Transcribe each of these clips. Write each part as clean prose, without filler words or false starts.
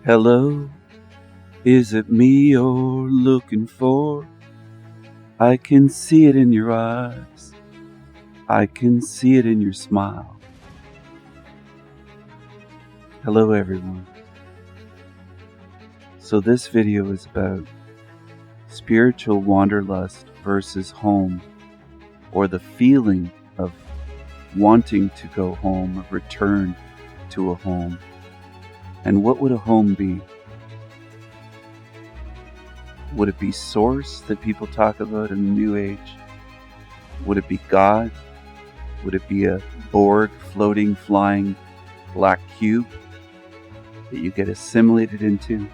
Hello, is it me you're looking for? I can see it in your eyes. I can see it in your smile. Hello everyone. So this video is about spiritual wanderlust versus home, or the feeling of wanting to go home or return to a home. And what would a home be? Would it be Source that people talk about in the New Age? Would it be God? Would it be a Borg floating, flying black cube that you get assimilated into?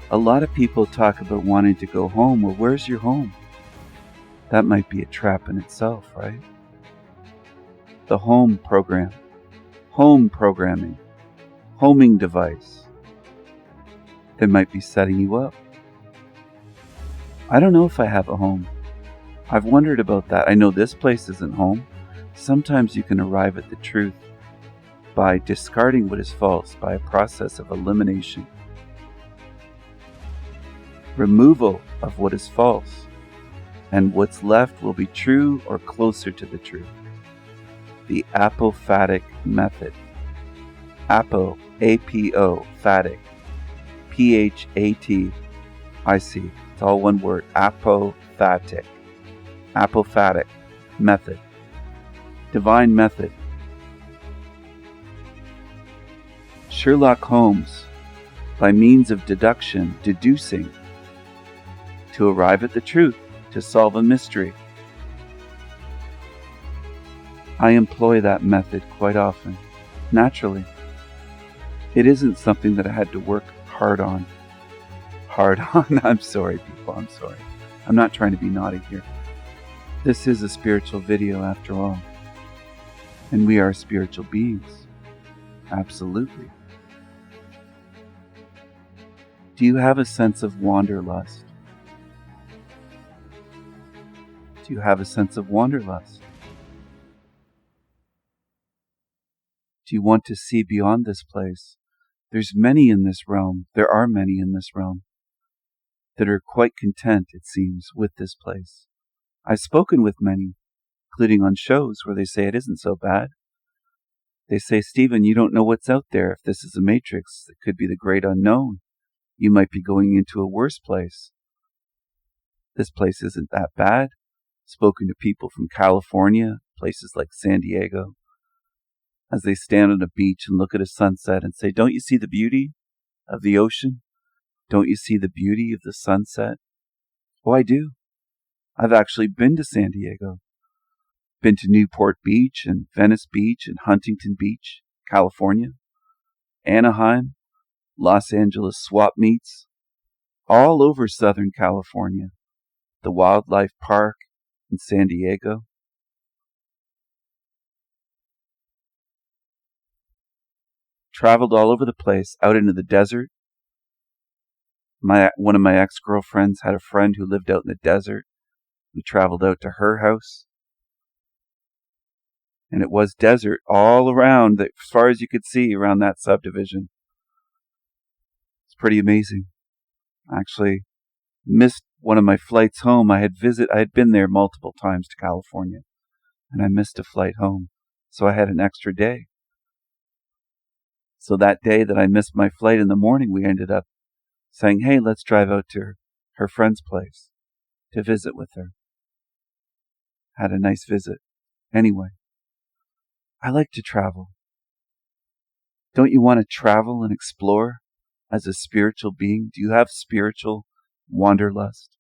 A lot of people talk about wanting to go home. Well, where's your home? That might be a trap in itself, right? The home program, home programming, homing device that might be setting you up. I don't know if I have a home. I've wondered about that. I know this place isn't home. Sometimes you can arrive at the truth by discarding what is false, by a process of elimination, removal of what is false, and what's left will be true or closer to the truth. The apophatic method. Apo, A-P-O, phatic, P-H-A-T-I-C. It's all one word. Apophatic. Apophatic method. Divine method. Sherlock Holmes, by means of deduction, deducing, to arrive at the truth, to solve a mystery. I employ that method quite often, naturally. It isn't something that I had to work hard on. I'm sorry, people, I'm sorry. I'm not trying to be naughty here. This is a spiritual video after all. And we are spiritual beings. Absolutely. Do you have a sense of wanderlust? Do you have a sense of wanderlust? Do you want to see beyond this place? There's many in this realm. There are many in this realm that are quite content, it seems, with this place. I've spoken with many, including on shows where they say it isn't so bad. They say, Stephen, you don't know what's out there. If this is a matrix, it could be the great unknown. You might be going into a worse place. This place isn't that bad. Spoken to people from California, places like San Diego, as they stand on a beach and look at a sunset and say, don't you see the beauty of the ocean? Don't you see the beauty of the sunset? Oh, I do. I've actually been to San Diego. Been to Newport Beach and Venice Beach and Huntington Beach, California, Anaheim, Los Angeles swap meets, all over Southern California, the Wildlife Park in San Diego. Traveled all over the place, out into the desert. One of my ex-girlfriends had a friend who lived out in the desert. We traveled out to her house. And it was desert all around, as far as you could see around that subdivision. It's pretty amazing. I actually missed one of my flights home. I had been there multiple times to California, and I missed a flight home. So I had an extra day. So that day that I missed my flight in the morning, we ended up saying, hey, let's drive out to her friend's place to visit with her. Had a nice visit. Anyway, I like to travel. Don't you want to travel and explore as a spiritual being? Do you have spiritual wanderlust?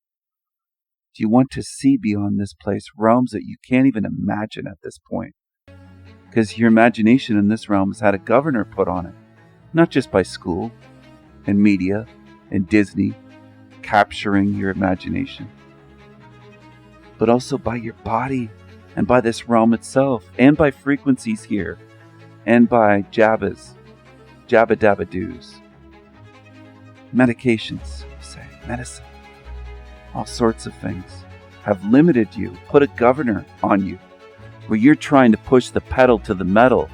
Do you want to see beyond this place, realms that you can't even imagine at this point? Because your imagination in this realm has had a governor put on it, not just by school and media and Disney capturing your imagination, but also by your body and by this realm itself, and by frequencies here, and by jabba dabba doos, medications, say, medicine, all sorts of things have limited you, put a governor on you, where you're trying to push the pedal to the metal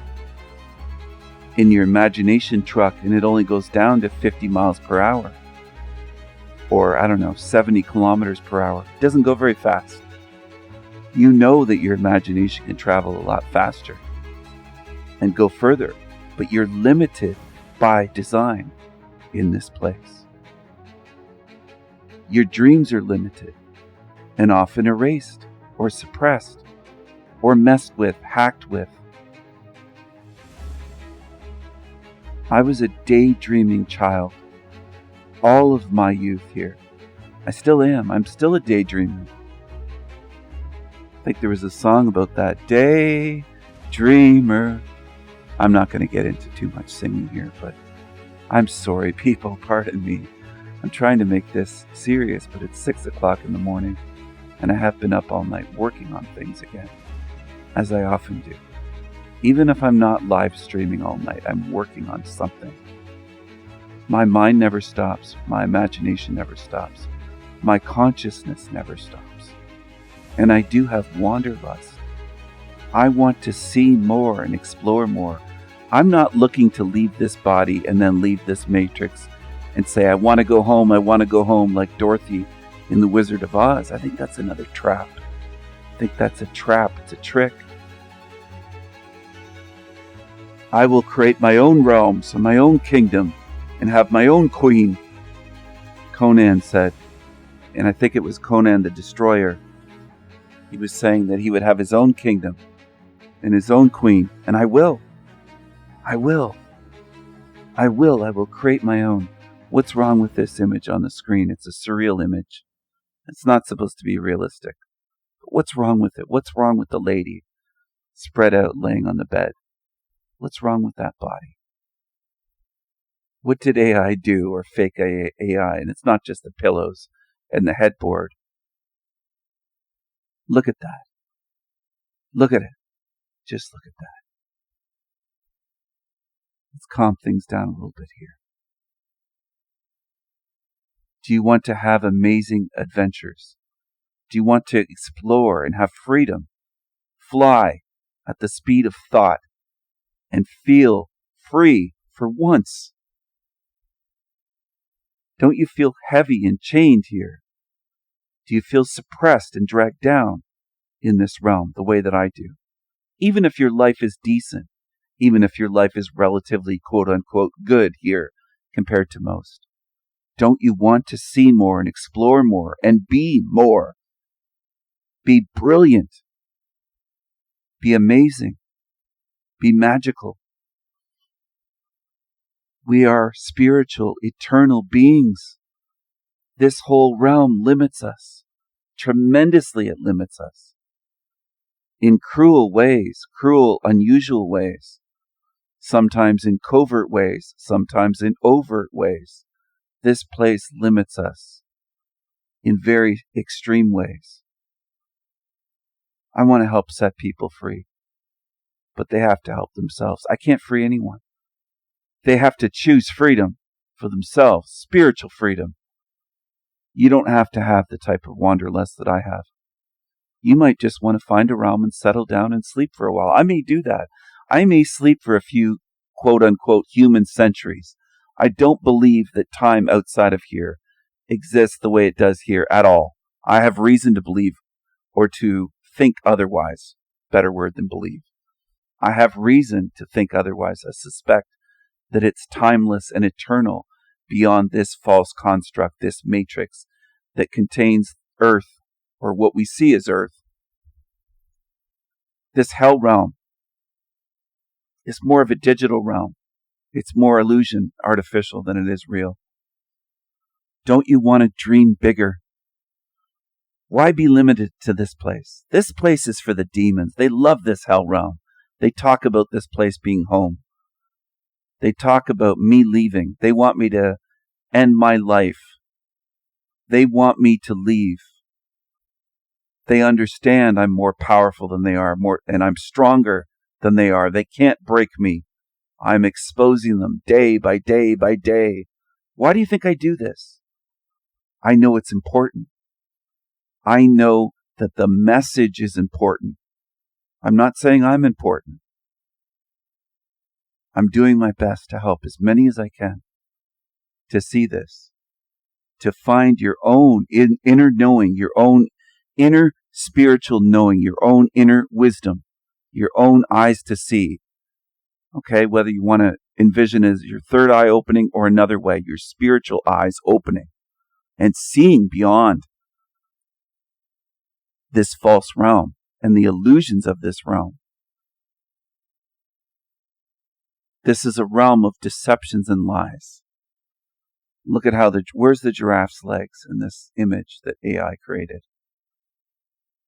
in your imagination truck and it only goes down to 50 miles per hour. Or, 70 kilometers per hour. It doesn't go very fast. You know that your imagination can travel a lot faster and go further, but you're limited by design in this place. Your dreams are limited and often erased or suppressed or messed with, hacked with. I was a daydreaming child all of my youth here. I still am. I'm still a daydreamer. I think there was a song about that. Daydreamer. I'm not going to get into too much singing here, but I'm sorry, people. Pardon me. I'm trying to make this serious, but it's 6 o'clock in the morning, and I have been up all night working on things again, as I often do. Even if I'm not live streaming all night, I'm working on something. My mind never stops. My imagination never stops. My consciousness never stops. And I do have wanderlust. I want to see more and explore more. I'm not looking to leave this body and then leave this matrix and say, I want to go home like Dorothy in The Wizard of Oz. I think that's another trap. I think that's a trap. It's a trick. I will create my own realms and my own kingdom and have my own queen, Conan said. And I think it was Conan the Destroyer. He was saying that he would have his own kingdom and his own queen. And I will create my own. What's wrong with this image on the screen? It's a surreal image. It's not supposed to be realistic. But what's wrong with it? What's wrong with the lady spread out laying on the bed? What's wrong with that body? What did AI do, or fake AI? And it's not just the pillows and the headboard. Look at that. Look at it. Just look at that. Let's calm things down a little bit here. Do you want to have amazing adventures? Do you want to explore and have freedom? Fly at the speed of thought and feel free for once. Don't you feel heavy and chained here? Do you feel suppressed and dragged down in this realm the way that I do? Even if your life is decent, even if your life is relatively quote-unquote good here compared to most, don't you want to see more and explore more and be more? Be brilliant. Be amazing. Be magical. We are spiritual, eternal beings. This whole realm limits us. Tremendously it limits us. In cruel ways, cruel, unusual ways. Sometimes in covert ways, sometimes in overt ways. This place limits us in very extreme ways. I want to help set people free, but they have to help themselves. I can't free anyone. They have to choose freedom for themselves, spiritual freedom. You don't have to have the type of wanderlust that I have. You might just want to find a realm and settle down and sleep for a while. I may do that. I may sleep for a few quote-unquote human centuries. I don't believe that time outside of here exists the way it does here at all. I have reason to believe or to think otherwise. Better word than believe. I have reason to think otherwise. I suspect that it's timeless and eternal beyond this false construct, this matrix that contains Earth, or what we see as Earth. This hell realm is more of a digital realm. It's more illusion, artificial, than it is real. Don't you want to dream bigger? Why be limited to this place? This place is for the demons. They love this hell realm. They talk about this place being home. They talk about me leaving. They want me to end my life. They want me to leave. They understand I'm more powerful than they are, and I'm stronger than they are. They can't break me. I'm exposing them day by day by day. Why do you think I do this? I know it's important. I know that the message is important. I'm not saying I'm important. I'm doing my best to help as many as I can to see this, to find your own inner knowing, your own inner spiritual knowing, your own inner wisdom, your own eyes to see. Okay, whether you want to envision as your third eye opening or another way, your spiritual eyes opening and seeing beyond this false realm and the illusions of this realm. This is a realm of deceptions and lies. Look at how where's the giraffe's legs in this image that AI created?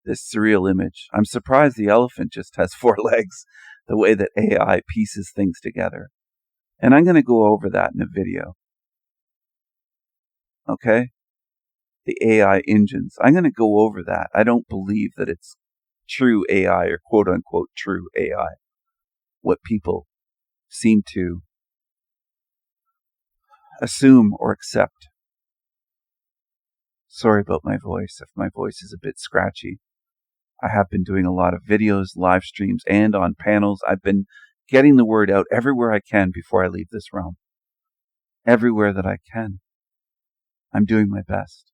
This surreal image. I'm surprised the elephant just has 4 legs, the way that AI pieces things together. And I'm going to go over that in a video. Okay? The AI engines. I'm going to go over that. I don't believe that it's true AI or quote unquote true AI. What people seem to assume or accept. Sorry about my voice if my voice is a bit scratchy. I have been doing a lot of videos, live streams, and on panels. I've been getting the word out everywhere I can before I leave this realm. Everywhere that I can. I'm doing my best.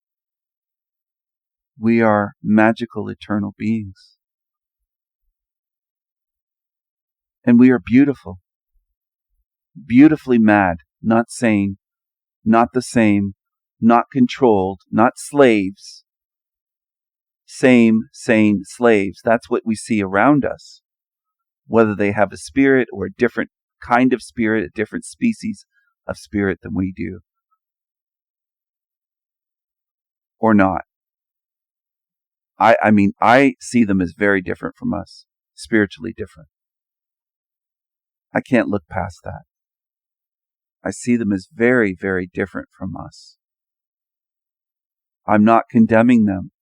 We are magical, eternal beings. And we are beautiful. Beautifully mad, not sane, not the same, not controlled, not slaves. Same, sane slaves. That's what we see around us. Whether they have a spirit or a different kind of spirit, a different species of spirit than we do. Or not. I mean, I see them as very different from us. Spiritually different. I can't look past that. I see them as very, very different from us. I'm not condemning them.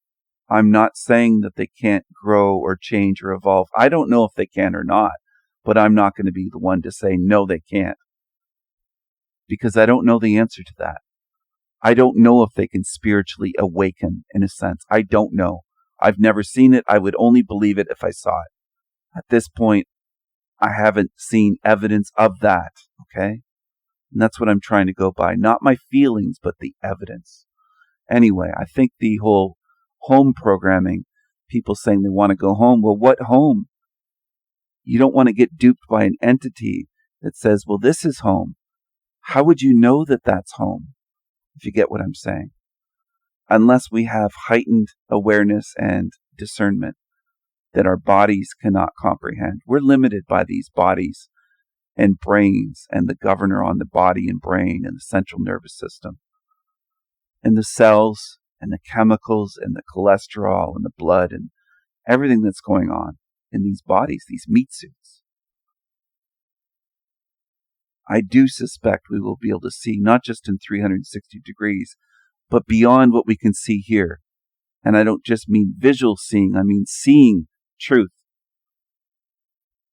I'm not saying that they can't grow or change or evolve. I don't know if they can or not, but I'm not going to be the one to say, no, they can't. Because I don't know the answer to that. I don't know if they can spiritually awaken, in a sense. I don't know. I've never seen it. I would only believe it if I saw it. At this point, I haven't seen evidence of that, okay? And that's what I'm trying to go by. Not my feelings, but the evidence. Anyway, I think the whole home programming, people saying they want to go home. Well, what home? You don't want to get duped by an entity that says, well, this is home. How would you know that that's home? If you get what I'm saying. Unless we have heightened awareness and discernment that our bodies cannot comprehend. We're limited by these bodies and brains and the governor on the body and brain and the central nervous system. And the cells and the chemicals and the cholesterol and the blood and everything that's going on in these bodies, these meat suits. I do suspect we will be able to see not just in 360 degrees, but beyond what we can see here. And I don't just mean visual seeing, I mean seeing truth.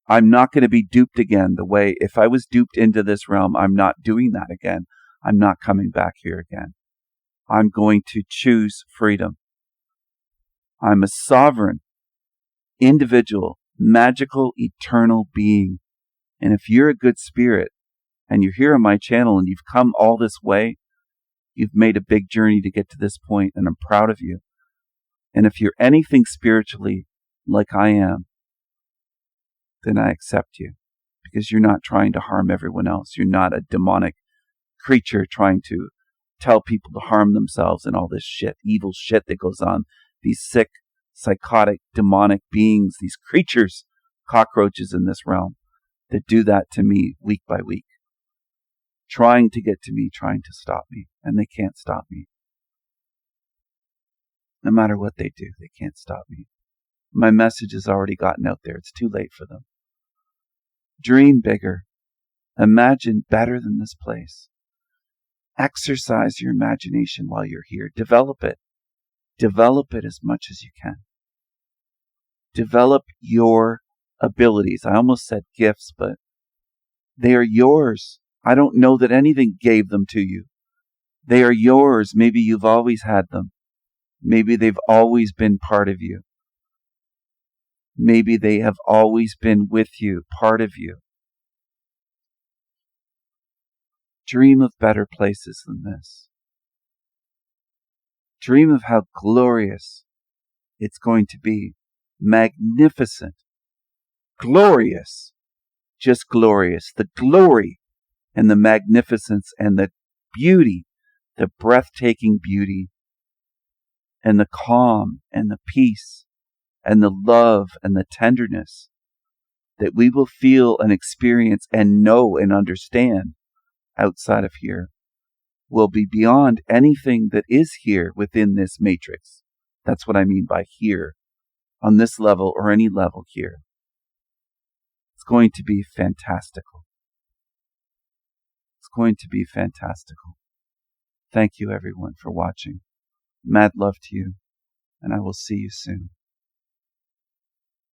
I'm not going to be duped again the way, if I was duped into this realm, I'm not doing that again. I'm not coming back here again. I'm going to choose freedom. I'm a sovereign, individual, magical, eternal being. And if you're a good spirit and you're here on my channel and you've come all this way, you've made a big journey to get to this point, and I'm proud of you. And if you're anything spiritually like I am, then I accept you because you're not trying to harm everyone else. You're not a demonic creature trying to tell people to harm themselves and all this shit, evil shit that goes on. These sick, psychotic, demonic beings, these creatures, cockroaches in this realm that do that to me week by week. Trying to get to me, trying to stop me, and they can't stop me. No matter what they do, they can't stop me. My message has already gotten out there. It's too late for them. Dream bigger. Imagine better than this place. Exercise your imagination while you're here. Develop it. Develop it as much as you can. Develop your abilities. I almost said gifts, but they are yours. I don't know that anything gave them to you. They are yours. Maybe you've always had them. Maybe they've always been part of you. Maybe they have always been with you, part of you. Dream of better places than this. Dream of how glorious it's going to be. Magnificent. Glorious. Just glorious. The glory and the magnificence and the beauty, the breathtaking beauty, and the calm and the peace and the love and the tenderness that we will feel and experience and know and understand outside of here will be beyond anything that is here within this matrix. That's what I mean by here, on this level or any level here. It's going to be fantastical. It's going to be fantastical. Thank you, everyone, for watching. Mad love to you, and I will see you soon.